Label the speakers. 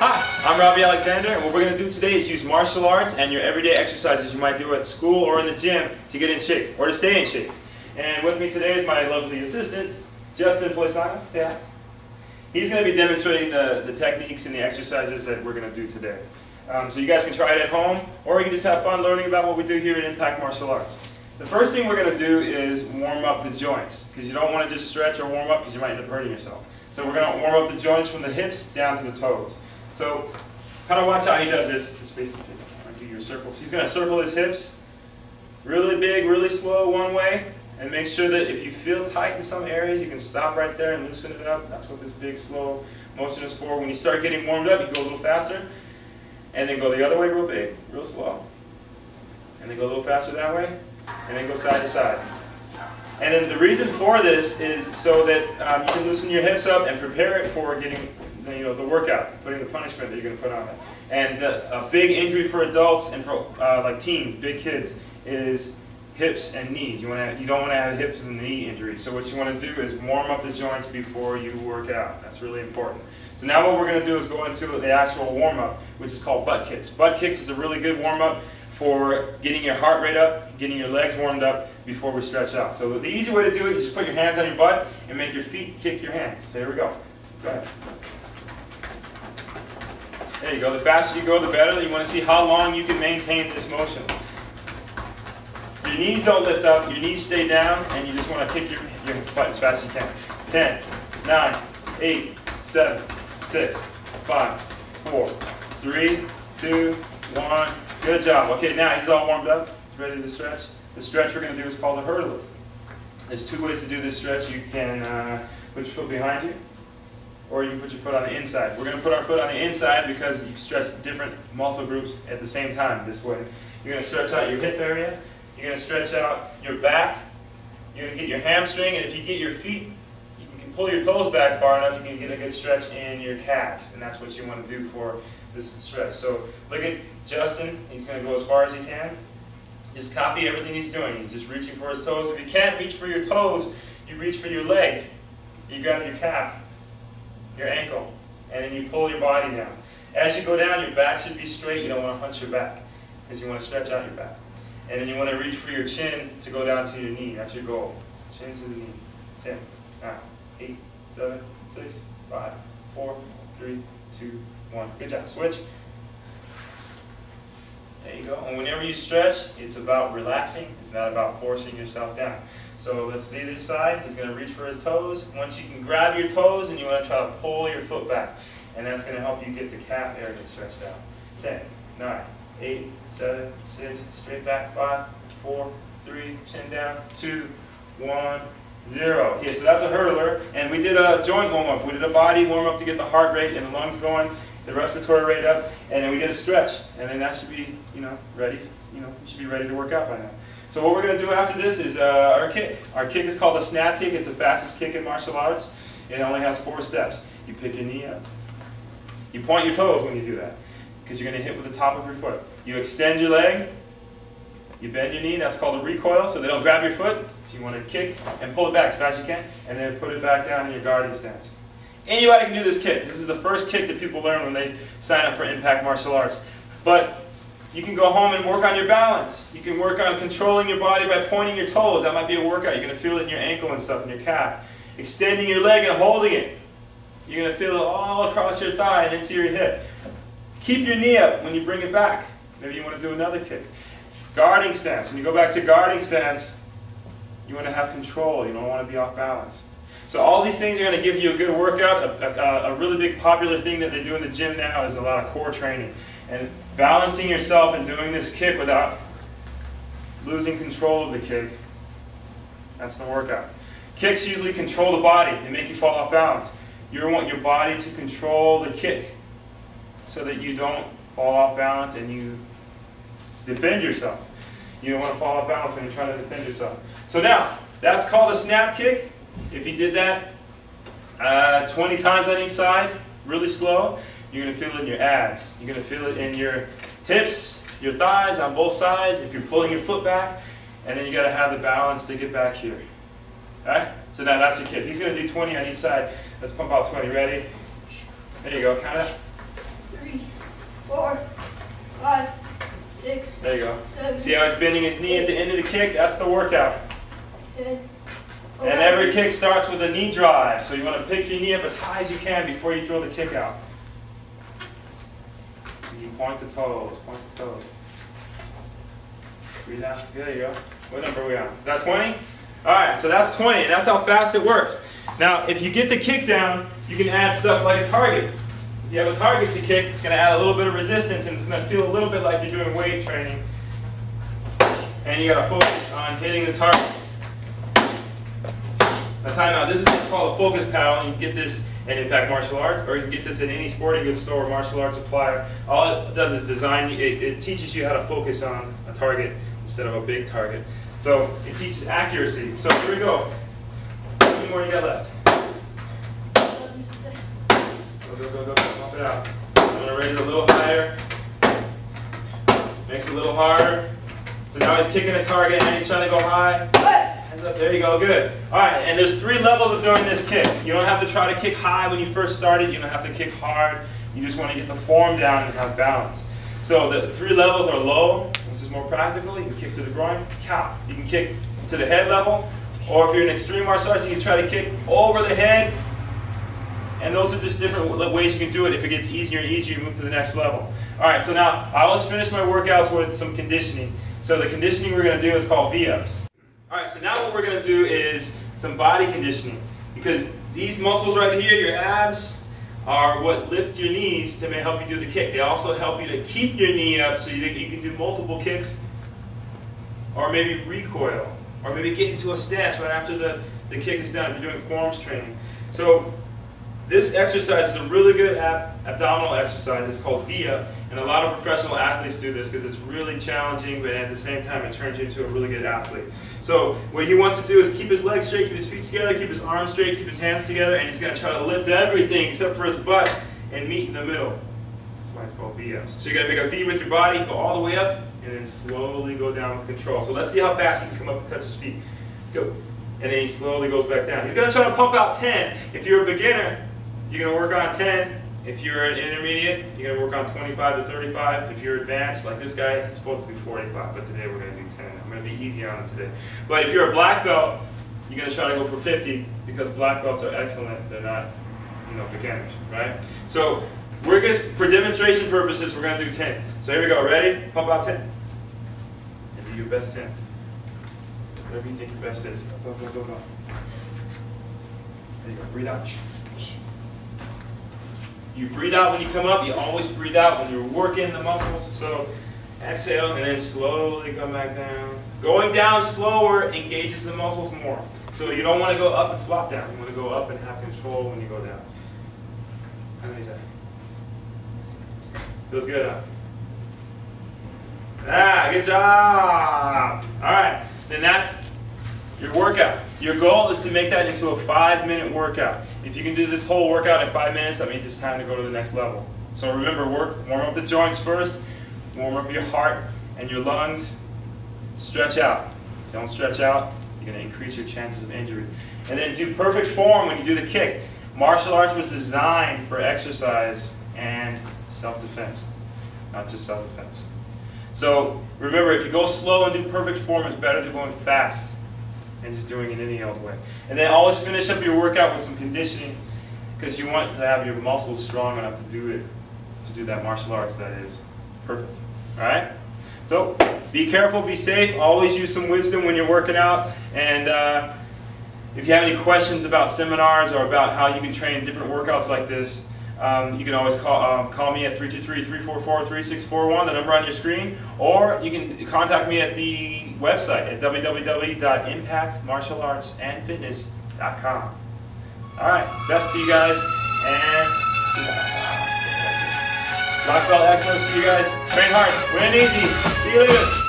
Speaker 1: Hi, I'm Robbie Alexander, and what we're going to do today is use martial arts and your everyday exercises you might do at school or in the gym to get in shape, or to stay in shape. And with me today is my lovely assistant, Justin Poisano. Say hi. He's going to be demonstrating the techniques and the exercises that we're going to do today. So you guys can try it at home, or you can just have fun learning about what we do here at Impact Martial Arts. The first thing we're going to do is warm up the joints, because you don't want to just stretch or warm up because you might end up hurting yourself. So we're going to warm up the joints from the hips down to the toes. So kind of watch how he does this. Just face the camera, do your circles. He's going to circle his hips really big, really slow one way, and make sure that if you feel tight in some areas, you can stop right there and loosen it up. That's what this big, slow motion is for. When you start getting warmed up, you go a little faster, and then go the other way real big, real slow. And then go a little faster that way, and then go side to side. And then the reason for this is so that you can loosen your hips up and prepare it for getting the workout, putting the punishment that you're going to put on it. And a big injury for adults and for like teens, big kids, is hips and knees. You don't want to have hips and knee injuries. So what you want to do is warm up the joints before you work out. That's really important. So now what we're going to do is go into the actual warm-up, which is called butt kicks. Butt kicks is a really good warm-up for getting your heart rate up, getting your legs warmed up before we stretch out. So the easy way to do it is just put your hands on your butt and make your feet kick your hands. So here we go. Go ahead. There you go. The faster you go, the better. You want to see how long you can maintain this motion. Your knees don't lift up, your knees stay down, and you just want to kick your butt as fast as you can. 10, 9, 8, 7, 6, 5, 4, 3, 2, 1. Good job. Okay, now he's all warmed up. He's ready to stretch. The stretch we're going to do is called a hurdle. There's two ways to do this stretch. You can put your foot behind you, or you can put your foot on the inside. We're going to put our foot on the inside because you stretch different muscle groups at the same time this way. You're going to stretch out your hip area. You're going to stretch out your back. You're going to get your hamstring, and if you get your feet, you can pull your toes back far enough, you can get a good stretch in your calves, and that's what you want to do for this stretch. So look at Justin. He's going to go as far as he can. Just copy everything he's doing. He's just reaching for his toes. If you can't reach for your toes, you reach for your leg. You grab your calf, your ankle, and then you pull your body down. As you go down, your back should be straight. You don't want to hunch your back because you want to stretch out your back. And then you want to reach for your chin to go down to your knee. That's your goal. Chin to the knee. 10, 9, 8, 7, 6, 5, 4, 3, 2, 1. Good job. Switch. There you go. And whenever you stretch, it's about relaxing. It's not about forcing yourself down. So let's see this side. He's going to reach for his toes. Once you can grab your toes, and you want to try to pull your foot back. And that's going to help you get the calf area stretched out. 10, 9, 8, 7, 6, straight back, 5, 4, 3, chin down, 2, 1, 0. Okay, so that's a hurdler. And we did a joint warm-up. We did a body warm-up to get the heart rate and the lungs going, the respiratory rate up, and then we did a stretch. And then that should be, ready. You should be ready to work out by now. So what we're going to do after this is our kick. Our kick is called a snap kick. It's the fastest kick in martial arts. It only has 4 steps. You pick your knee up. You point your toes when you do that, because you're going to hit with the top of your foot. You extend your leg. You bend your knee. That's called a recoil, so they don't grab your foot. So you want to kick and pull it back as fast as you can, and then put it back down in your guarding stance. Anybody can do this kick. This is the first kick that people learn when they sign up for Impact Martial Arts. But you can go home and work on your balance. You can work on controlling your body by pointing your toes. That might be a workout. You're going to feel it in your ankle and stuff, in your calf. Extending your leg and holding it. You're going to feel it all across your thigh and into your hip. Keep your knee up when you bring it back. Maybe you want to do another kick. Guarding stance. When you go back to guarding stance, you want to have control. You don't want to be off balance. So all these things are going to give you a good workout. A really big popular thing that they do in the gym now is a lot of core training. And balancing yourself and doing this kick without losing control of the kick, that's the workout. Kicks usually control the body. They make you fall off balance. You want your body to control the kick so that you don't fall off balance and you defend yourself. You don't want to fall off balance when you're trying to defend yourself. So now, that's called a snap kick. If you did that 20 times on each side, really slow, you're going to feel it in your abs. You're going to feel it in your hips, your thighs on both sides, if you're pulling your foot back, and then you got to have the balance to get back here. Alright? So now that's your kick. He's going to do 20 on each side. Let's pump out 20. Ready? There you go. Kind of.
Speaker 2: 4, 5, 6.
Speaker 1: There you go.
Speaker 2: 7.
Speaker 1: See how he's bending his knee at the end of the kick? That's the workout.
Speaker 2: 10.
Speaker 1: And every kick starts with a knee drive. So you want to pick your knee up as high as you can before you throw the kick out. And you point the toes. Point the toes. Breathe out. There you go. What number are we on? Is that 20? Alright, so that's 20, and that's how fast it works. Now, if you get the kick down, you can add stuff like a target. If you have a target to kick, it's going to add a little bit of resistance, and it's going to feel a little bit like you're doing weight training. And you got to focus on hitting the target. Now, time out. This is what's called a focus paddle, and you can get this in Impact Martial Arts, or you can get this in any sporting goods store or martial arts supplier. All it does is design, it teaches you how to focus on a target instead of a big target. So it teaches accuracy. So here we go. How many more you got left? Go, go, go, go. Pump it out. I'm going to raise it a little higher. Makes it a little harder. So now he's kicking a target and he's trying to go high. Hands up. There you go. Good. All right. And there's 3 levels of doing this kick. You don't have to try to kick high when you first started. You don't have to kick hard. You just want to get the form down and have balance. So the 3 levels are low, which is more practical. You can kick to the groin, count. You can kick to the head level, or if you're in extreme martial arts, you can try to kick over the head. And those are just different ways you can do it. If it gets easier and easier, you move to the next level. All right, so now I always finish my workouts with some conditioning. So the conditioning we're going to do is called V-ups. All right, so now what we're going to do is some body conditioning. Because these muscles right here, your abs, are what lift your knees to help you do the kick. They also help you to keep your knee up so you can do multiple kicks, or maybe recoil, or maybe get into a stance right after the kick is done if you're doing forms training. So this exercise is a really good abdominal exercise. It's called V-up, and a lot of professional athletes do this because it's really challenging, but at the same time it turns you into a really good athlete. So what he wants to do is keep his legs straight, keep his feet together, keep his arms straight, keep his hands together, and he's going to try to lift everything except for his butt and meet in the middle. That's why it's called V-ups. So you're going to make a V with your body, go all the way up, and then slowly go down with control. So let's see how fast he can come up and touch his feet. Go. And then he slowly goes back down. He's going to try to pump out 10. If you're a beginner, you're going to work on 10. If you're an intermediate, you're going to work on 25 to 35. If you're advanced, like this guy, he's supposed to do 45, but today we're going to do 10. I'm going to be easy on him today. But if you're a black belt, you're going to try to go for 50 because black belts are excellent. They're not, beginners, right? So we're going to, for demonstration purposes, we're going to do 10. So here we go. Ready? Pump out 10. And do your best 10. Whatever you think your best is. Go, go, go, go. There you go. Breathe out. You breathe out when you come up. You always breathe out when you're working the muscles. So exhale and then slowly come back down. Going down slower engages the muscles more. So you don't want to go up and flop down. You want to go up and have control when you go down. How many is that? Feels good, huh? Ah, good job. All right, then that's your workout. Your goal is to make that into a 5-minute workout. If you can do this whole workout in 5 minutes, that means it's time to go to the next level. So remember, warm up the joints first, warm up your heart and your lungs, stretch out. Don't stretch out, you're going to increase your chances of injury. And then do perfect form when you do the kick. Martial arts was designed for exercise and self-defense, not just self-defense. So remember, if you go slow and do perfect form, it's better than going fast and just doing it any old way. And then always finish up your workout with some conditioning because you want to have your muscles strong enough to do that martial arts that is perfect. All right? So be careful, be safe, always use some wisdom when you're working out. And if you have any questions about seminars or about how you can train different workouts like this, you can always call me at 323-344-3641, the number on your screen, or you can contact me at the website at www.impactmartialartsandfitness.com. All right, best to you guys, and black belt excellence to you guys. Train hard, win easy. See you later.